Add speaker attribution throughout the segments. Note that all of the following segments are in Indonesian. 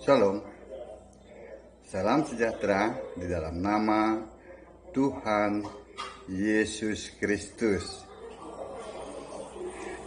Speaker 1: Shalom, salam sejahtera di dalam nama Tuhan Yesus Kristus.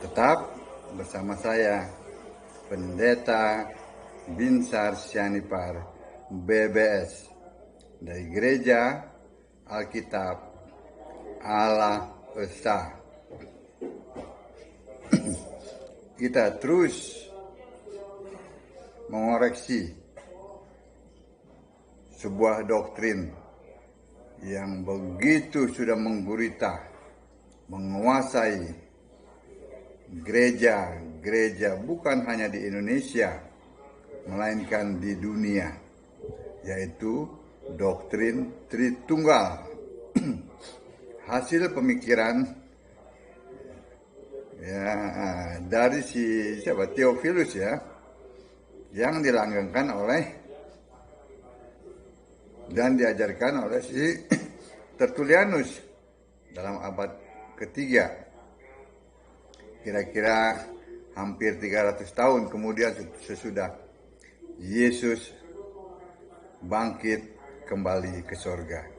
Speaker 1: Tetap bersama saya, Pendeta Binsar Sianipar BBS dari Gereja Alkitab Allah Esa. Kita terus mengoreksi sebuah doktrin yang begitu sudah menggurita, menguasai gereja bukan hanya di Indonesia, melainkan di dunia, yaitu doktrin Tritunggal. Hasil pemikiran dari Theophilus yang dilanggengkan oleh dan diajarkan oleh si Tertullianus dalam abad ketiga, kira-kira hampir 300 tahun kemudian sesudah Yesus bangkit kembali ke sorga.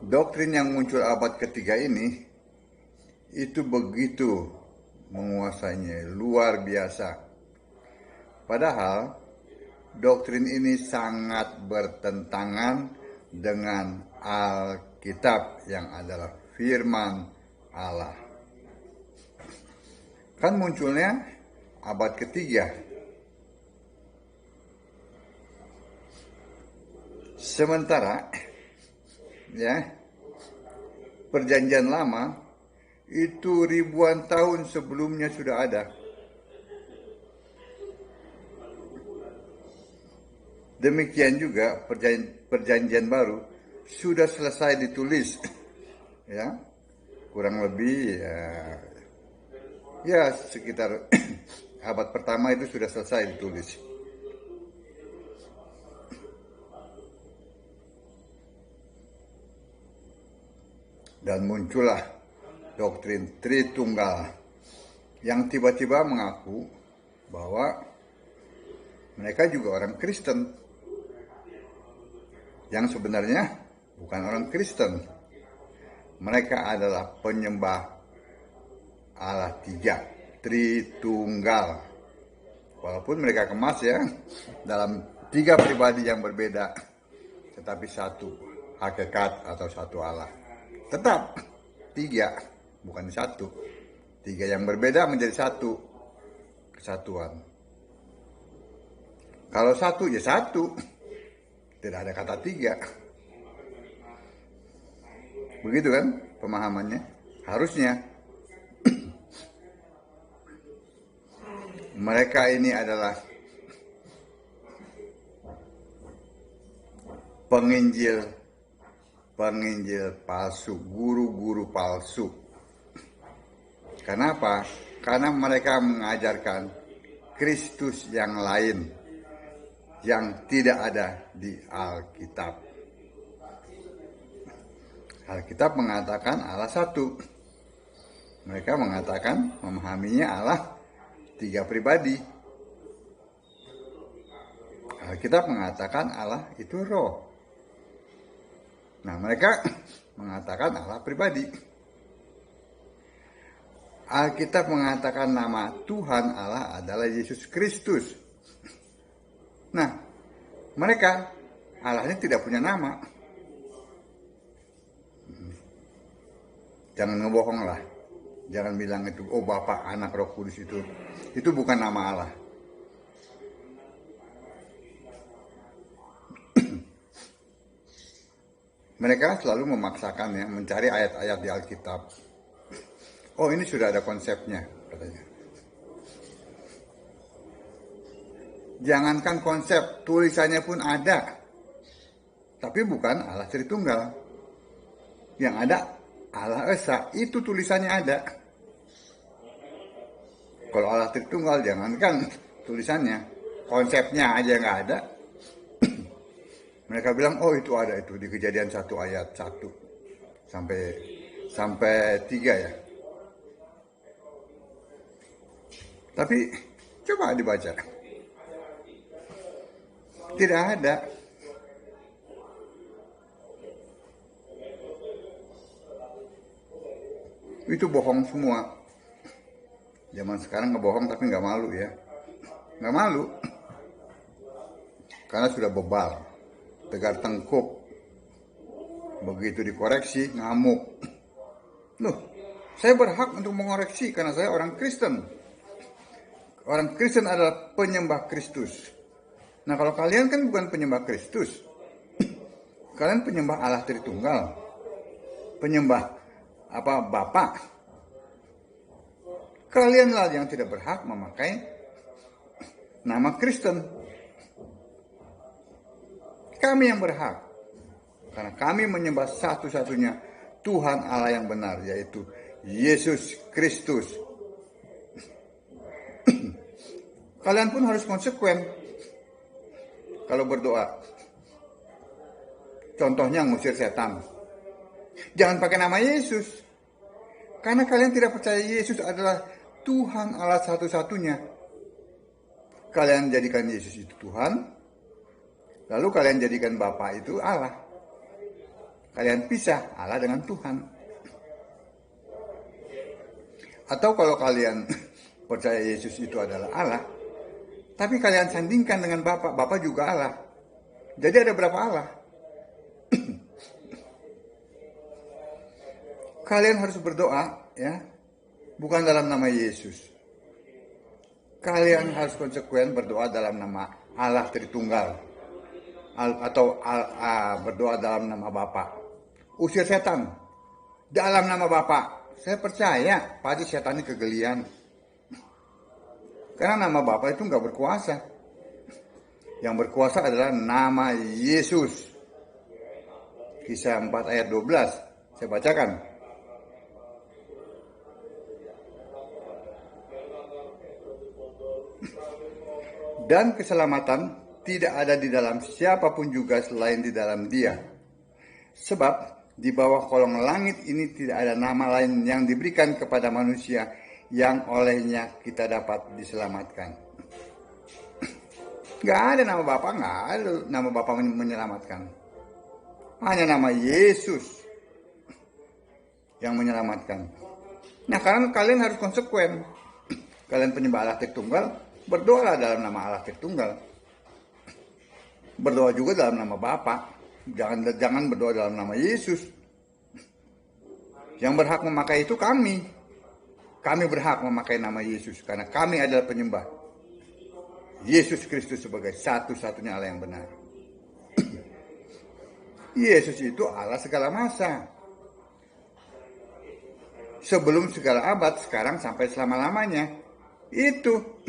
Speaker 1: Doktrin yang muncul abad ketiga ini itu begitu menguasainya, luar biasa. Padahal doktrin ini sangat bertentangan dengan Alkitab yang adalah firman Allah. Kan munculnya abad ketiga. Sementara Perjanjian Lama itu ribuan tahun sebelumnya sudah ada. Demikian juga perjanjian baru sudah selesai ditulis, kurang lebih sekitar abad pertama itu sudah selesai ditulis. Dan muncullah doktrin Tritunggal yang tiba-tiba mengaku bahwa mereka juga orang Kristen, yang sebenarnya bukan orang Kristen. Mereka adalah penyembah Allah tiga, Tritunggal. Walaupun mereka kemas dalam tiga pribadi yang berbeda, tetapi satu hakikat atau satu Allah. Tetap tiga, bukan satu. Tiga yang berbeda menjadi satu kesatuan. Kalau satu ya satu, tidak ada kata tiga. Begitu kan pemahamannya? Harusnya. Mereka ini adalah penginjil palsu, guru-guru palsu. Kenapa? Karena mereka mengajarkan Kristus yang lain yang tidak ada di Alkitab. Alkitab mengatakan Allah satu. Mereka mengatakan memahaminya Allah tiga pribadi. Alkitab mengatakan Allah itu roh. Nah, mereka mengatakan Allah pribadi. Alkitab mengatakan nama Tuhan Allah adalah Yesus Kristus. Nah, mereka Allahnya tidak punya nama. Jangan ngebohong lah. Jangan bilang itu, Bapa, Anak, Roh Kudus itu. Itu bukan nama Allah. Mereka selalu memaksakan mencari ayat-ayat di Alkitab. Oh, ini sudah ada konsepnya, katanya. Jangankan konsep, tulisannya pun ada. Tapi bukan Allah Tritunggal. Yang ada Allah Esa, itu tulisannya ada. Kalau Allah Tritunggal, jangankan tulisannya, konsepnya aja nggak ada. Mereka bilang, oh itu ada itu di Kejadian 1 ayat 1 sampai 3 ya. Tapi coba dibaca. Tidak ada. Itu bohong semua. Zaman sekarang ngebohong tapi nggak malu ya. Nggak malu. Karena sudah bebal. Tegar tengkuk. Begitu dikoreksi, ngamuk. Loh, saya berhak untuk mengoreksi karena saya orang Kristen. Orang Kristen adalah penyembah Kristus. Nah, kalau kalian kan bukan penyembah Kristus. Kalian penyembah Allah Tritunggal. Penyembah Bapa. Kalianlah yang tidak berhak memakai nama Kristen. Kami yang berhak. Karena kami menyembah satu-satunya Tuhan Allah yang benar, yaitu Yesus Kristus. Kalian pun harus konsekuen kalau berdoa. Contohnya ngusir setan. Jangan pakai nama Yesus. Karena kalian tidak percaya Yesus adalah Tuhan Allah satu-satunya. Kalian jadikan Yesus itu Tuhan. Lalu kalian jadikan Bapa itu Allah. Kalian pisah Allah dengan Tuhan. Atau kalau kalian percaya Yesus itu adalah Allah, tapi kalian sandingkan dengan Bapa, Bapa juga Allah. Jadi ada berapa Allah? Kalian harus berdoa, ya, bukan dalam nama Yesus. Kalian harus konsekuen berdoa dalam nama Allah Tritunggal, atau berdoa dalam nama Bapa. Usir setan dalam nama Bapa. Saya percaya pasti setan ini kegelian. Karena nama Bapa itu nggak berkuasa. Yang berkuasa adalah nama Yesus. Kisah 4 ayat 12. Saya bacakan. Dan keselamatan tidak ada di dalam siapapun juga selain di dalam Dia. Sebab di bawah kolong langit ini tidak ada nama lain yang diberikan kepada manusia yang olehnya kita dapat diselamatkan. Gak ada nama Bapa, gak ada nama Bapa menyelamatkan. Hanya nama Yesus yang menyelamatkan. Nah, karena kalian harus konsekuen. Kalian penyembah Allah Tritunggal, berdoalah dalam nama Allah Tritunggal. Berdoa juga dalam nama Bapa. Jangan berdoa dalam nama Yesus. Yang berhak memakai itu kami. Kami berhak memakai nama Yesus karena kami adalah penyembah Yesus Kristus sebagai satu-satunya Allah yang benar. Yesus itu Allah segala masa. Sebelum segala abad, sekarang sampai selama-lamanya. Itu.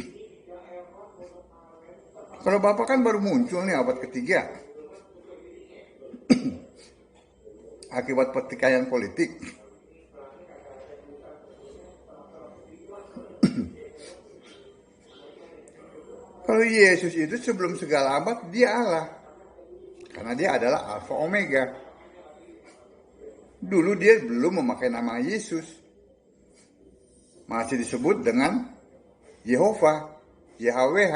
Speaker 1: Kalau Bapak kan baru muncul nih abad ketiga. Akibat pertikaian politik. Kalau Yesus itu sebelum segala abad dia Allah. Karena dia adalah Alfa Omega. Dulu dia belum memakai nama Yesus. Masih disebut dengan Yehova, YHWH.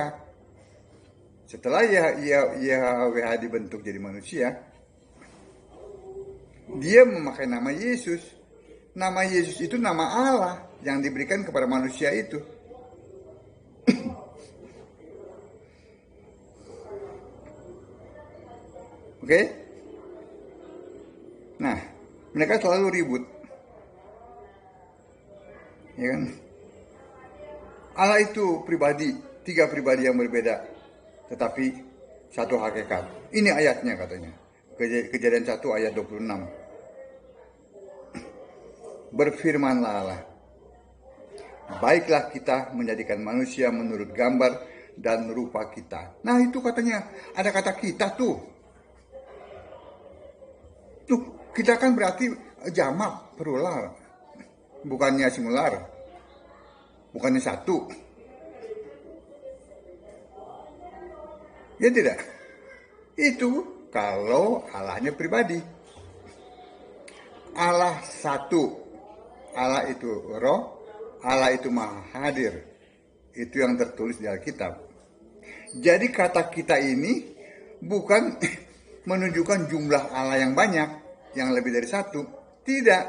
Speaker 1: Setelah YHWH dibentuk jadi manusia, dia memakai nama Yesus. Nama Yesus itu nama Allah yang diberikan kepada manusia itu. Oke? Nah, mereka selalu ribut. Ya kan? Allah itu pribadi, 3 pribadi yang berbeda, tetapi satu hakikat. Ini ayatnya katanya. Kejadian 1 ayat 26. Berfirmanlah Allah, baiklah kita menjadikan manusia menurut gambar dan rupa kita. Nah itu katanya, ada kata kita tuh. Tuh, kita kan berarti jamak, plural. Bukannya singular. Bukannya satu. Ya tidak? Itu kalau Allahnya pribadi. Allah satu. Allah itu roh. Allah itu maha hadir. Itu yang tertulis di Alkitab. Jadi kata kita ini bukan menunjukkan jumlah Allah yang banyak, yang lebih dari satu. Tidak.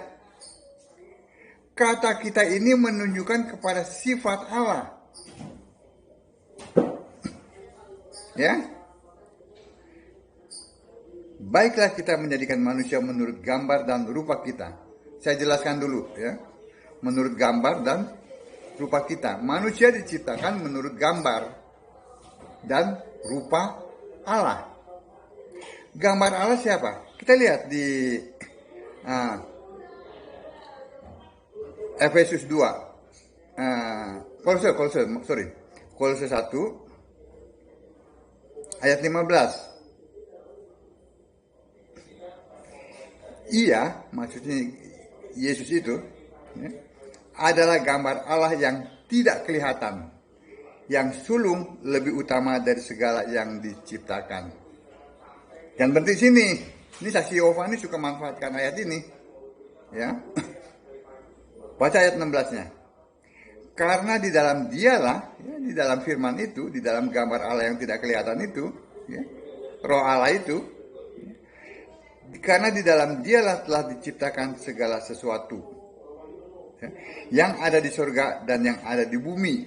Speaker 1: Kata kita ini menunjukkan kepada sifat Allah. Ya. Baiklah kita menjadikan manusia menurut gambar dan rupa kita. Saya jelaskan dulu ya. Menurut gambar dan rupa kita. Manusia diciptakan menurut gambar dan rupa Allah. Gambar Allah siapa? Kita lihat di Efesus 2. Kolose 1 ayat 15. Ia, maksudnya Yesus itu, ya, adalah gambar Allah yang tidak kelihatan, yang sulung lebih utama dari segala yang diciptakan. Dan berarti sini, ini saksi Yehova ini suka manfaatkan ayat ini, ya. Baca ayat 16-nya. Karena di dalam dialah, ya, di dalam firman itu, di dalam gambar Allah yang tidak kelihatan itu, ya, roh Allah itu, karena di dalam dialah telah diciptakan segala sesuatu, ya, yang ada di surga dan yang ada di bumi,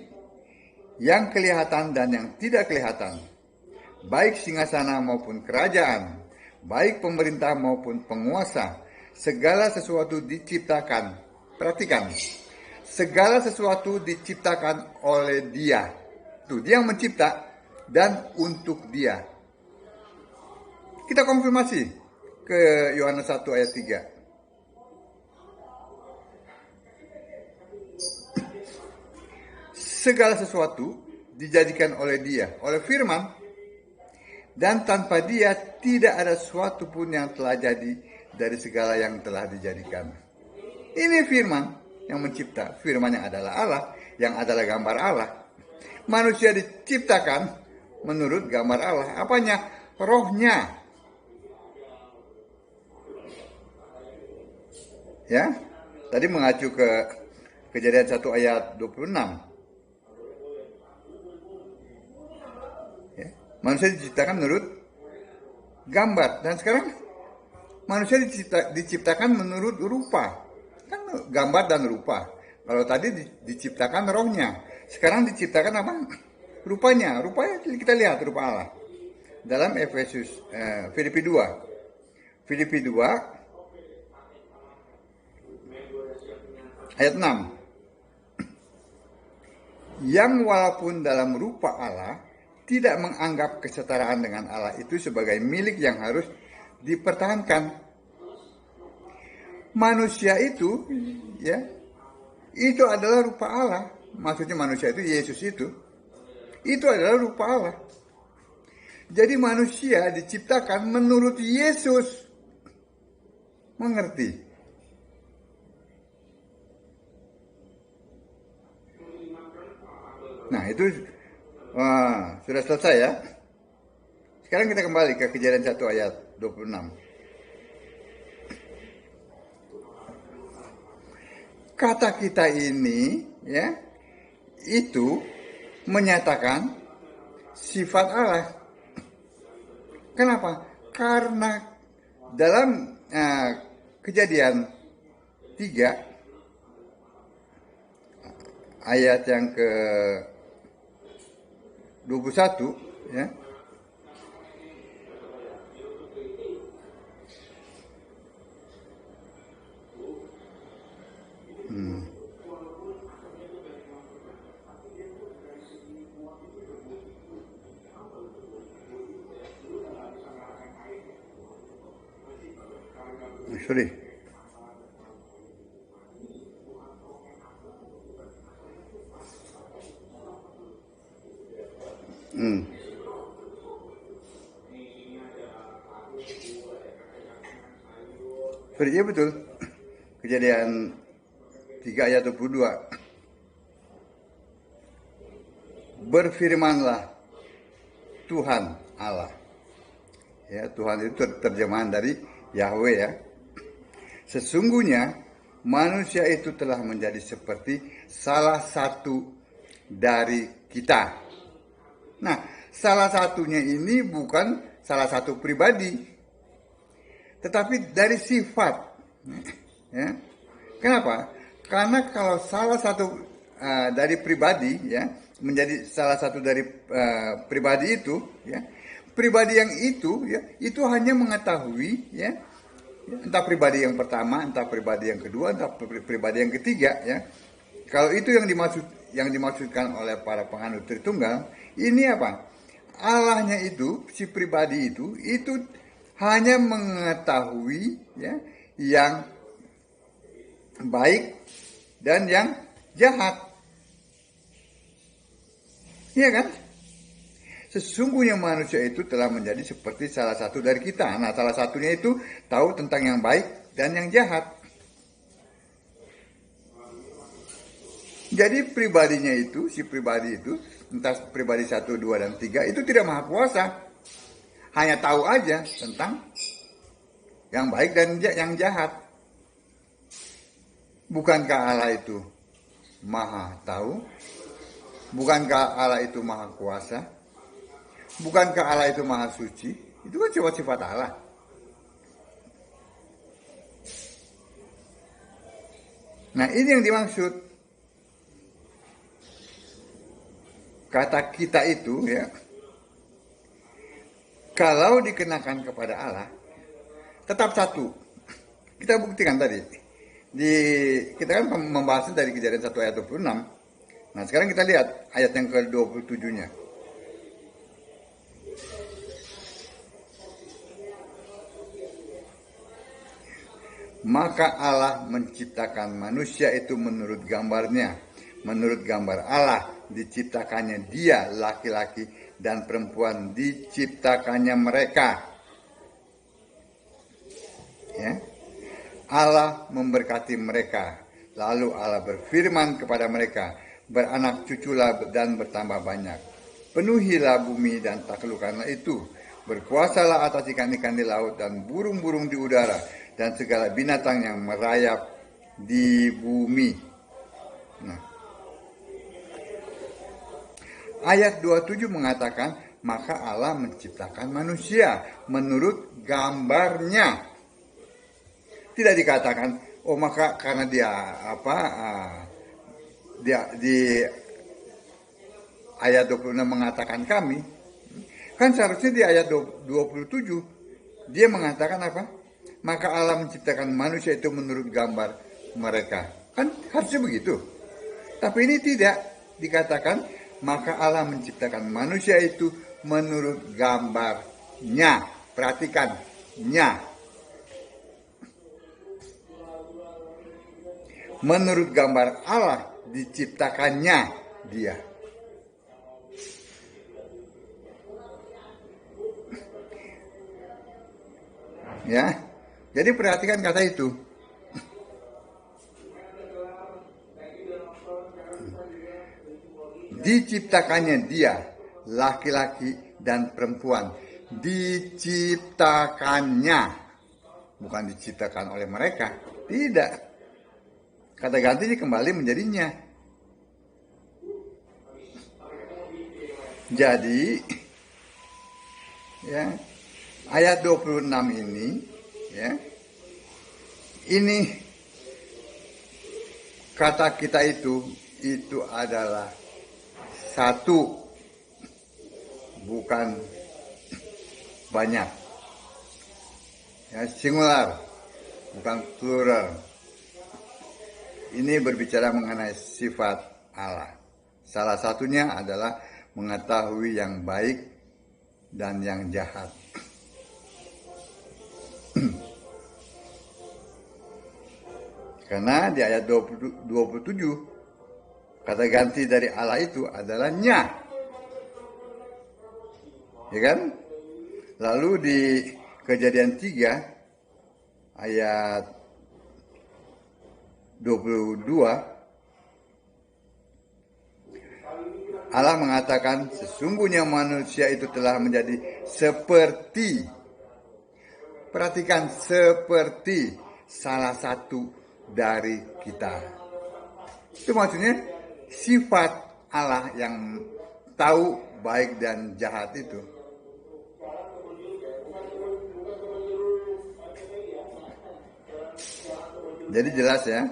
Speaker 1: yang kelihatan dan yang tidak kelihatan, baik singgasana maupun kerajaan, baik pemerintah maupun penguasa, segala sesuatu diciptakan. Perhatikan, segala sesuatu diciptakan oleh Dia. Tuh, Dia yang mencipta dan untuk Dia. Kita konfirmasi ke Yohanes 1 ayat 3. Segala sesuatu dijadikan oleh Dia, oleh firman, dan tanpa Dia tidak ada sesuatu pun yang telah jadi dari segala yang telah dijadikan. Ini firman yang mencipta, firman yang adalah Allah, yang adalah gambar Allah. Manusia diciptakan menurut gambar Allah. Apanya? Rohnya. Ya, tadi mengacu ke Kejadian 1 ayat 26. Ya, manusia diciptakan menurut gambar. Dan sekarang manusia diciptakan menurut rupa. Kan gambar dan rupa. Kalau tadi diciptakan rohnya. Sekarang diciptakan apa? Rupanya. Rupanya kita lihat rupa Allah. Dalam Filipi 2. Filipi 2 ayat 6. Yang walaupun dalam rupa Allah tidak menganggap kesetaraan dengan Allah itu sebagai milik yang harus dipertahankan. Manusia itu, ya, itu adalah rupa Allah. Maksudnya manusia itu, Yesus itu adalah rupa Allah. Jadi manusia diciptakan menurut Yesus. Mengerti? Nah itu sudah selesai ya. Sekarang kita kembali ke Kejadian 1 ayat 26. Kata kita ini, ya, itu menyatakan sifat Allah. Kenapa? Karena dalam Kejadian 3 ayat yang ke 21, ya. Sorry. Sorry, ya betul. Kejadian 3 ayat 22. Berfirmanlah Tuhan Allah. Ya, Tuhan itu terjemahan dari Yahweh ya. Sesungguhnya manusia itu telah menjadi seperti salah satu dari kita. Nah, salah satunya ini bukan salah satu pribadi, tetapi dari sifat. Ya. Kenapa? Karena kalau salah satu dari pribadi, ya, menjadi salah satu dari pribadi itu, ya, pribadi yang itu, ya, itu hanya mengetahui, ya, entah pribadi yang pertama, entah pribadi yang kedua, entah pribadi yang ketiga, ya. Kalau itu yang dimaksudkan oleh para penganut Tritunggal, ini apa? Allahnya itu, si pribadi itu hanya mengetahui, ya, yang baik dan yang jahat. Iya kan? Sesungguhnya manusia itu telah menjadi seperti salah satu dari kita. Nah, salah satunya itu tahu tentang yang baik dan yang jahat. Jadi pribadinya itu, si pribadi itu, entah pribadi 1, 2, dan 3, itu tidak maha kuasa. Hanya tahu aja tentang yang baik dan yang jahat. Bukankah Allah itu maha tahu? Bukankah Allah itu maha kuasa? Bukankah Allah itu maha suci? Itu kan sifat-sifat Allah. Nah, ini yang dimaksud. Kata kita itu, ya, kalau dikenakan kepada Allah, tetap satu. Kita buktikan tadi. Kita kan membahasnya dari Kejadian 1 ayat 26. Nah, sekarang kita lihat ayat yang ke-27-nya. Maka Allah menciptakan manusia itu menurut gambarnya. Menurut gambar Allah diciptakannya dia, laki-laki dan perempuan diciptakannya mereka. Ya. Allah memberkati mereka. Lalu Allah berfirman kepada mereka, beranak cuculah dan bertambah banyak. Penuhilah bumi dan taklukkanlah itu. Berkuasalah atas ikan-ikan di laut dan burung-burung di udara dan segala binatang yang merayap di bumi. Nah, ayat 27 mengatakan, maka Allah menciptakan manusia menurut gambarnya. Tidak dikatakan, oh maka karena dia di ayat 26 mengatakan kami. Kan seharusnya di ayat 27 dia mengatakan apa? Maka Allah menciptakan manusia itu menurut gambar mereka. Kan harusnya begitu. Tapi ini tidak dikatakan, maka Allah menciptakan manusia itu menurut gambarnya. Perhatikan, nya. Menurut gambar Allah diciptakannya dia. Ya. Jadi perhatikan kata itu. Diciptakannya dia, laki-laki dan perempuan. Diciptakannya. Bukan diciptakan oleh mereka. Tidak. Kata ganti kembali menjadinya. Jadi, ya, ayat 26 ini, ya, ini kata kita itu adalah satu, bukan banyak. Ya, singular, bukan plural. Ini berbicara mengenai sifat Allah. Salah satunya adalah mengetahui yang baik dan yang jahat. Karena di ayat 27 kata ganti dari Allah itu adalah nya. Ya kan? Lalu di Kejadian 3 ayat 22 Allah mengatakan sesungguhnya manusia itu telah menjadi seperti, perhatikan, seperti salah satu dari kita. Itu maksudnya sifat Allah yang tahu baik dan jahat itu. Jadi jelas ya,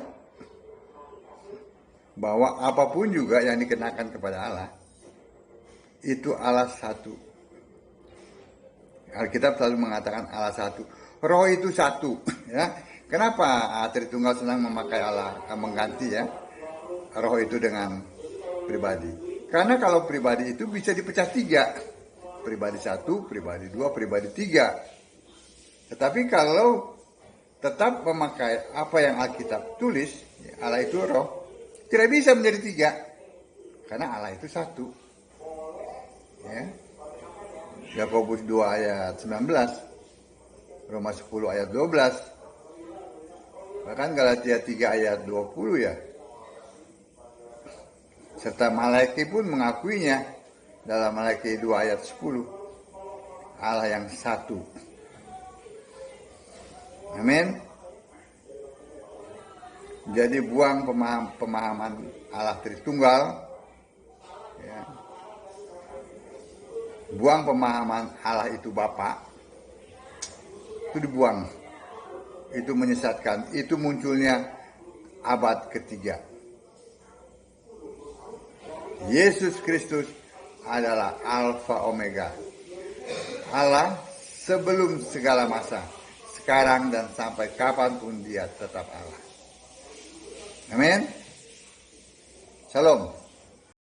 Speaker 1: bahwa apapun juga yang dikenakan kepada Allah, itu Allah satu. Alkitab selalu mengatakan Allah satu. Roh itu satu. Ya. Kenapa Tritunggal senang memakai Allah, mengganti ya roh itu dengan pribadi? Karena kalau pribadi itu bisa dipecah tiga. Pribadi satu, pribadi dua, pribadi tiga. Tetapi kalau tetap memakai apa yang Alkitab tulis, Allah itu roh, tidak bisa menjadi tiga. Karena Allah itu satu. Ya. Yakobus 2 ayat 19, Roma 10 ayat 12, bahkan Galatia 3 ayat 20 ya. Serta Malaki pun mengakuinya dalam Malaki 2 ayat 10. Allah yang satu. Amin. Jadi buang pemahaman Allah Tritunggal, ya. Buang pemahaman Allah itu Bapa, itu dibuang. Itu menyesatkan. Itu munculnya abad ketiga. Yesus Kristus adalah Alfa Omega. Allah sebelum segala masa, sekarang dan sampai kapanpun dia tetap Allah. Amin. Shalom.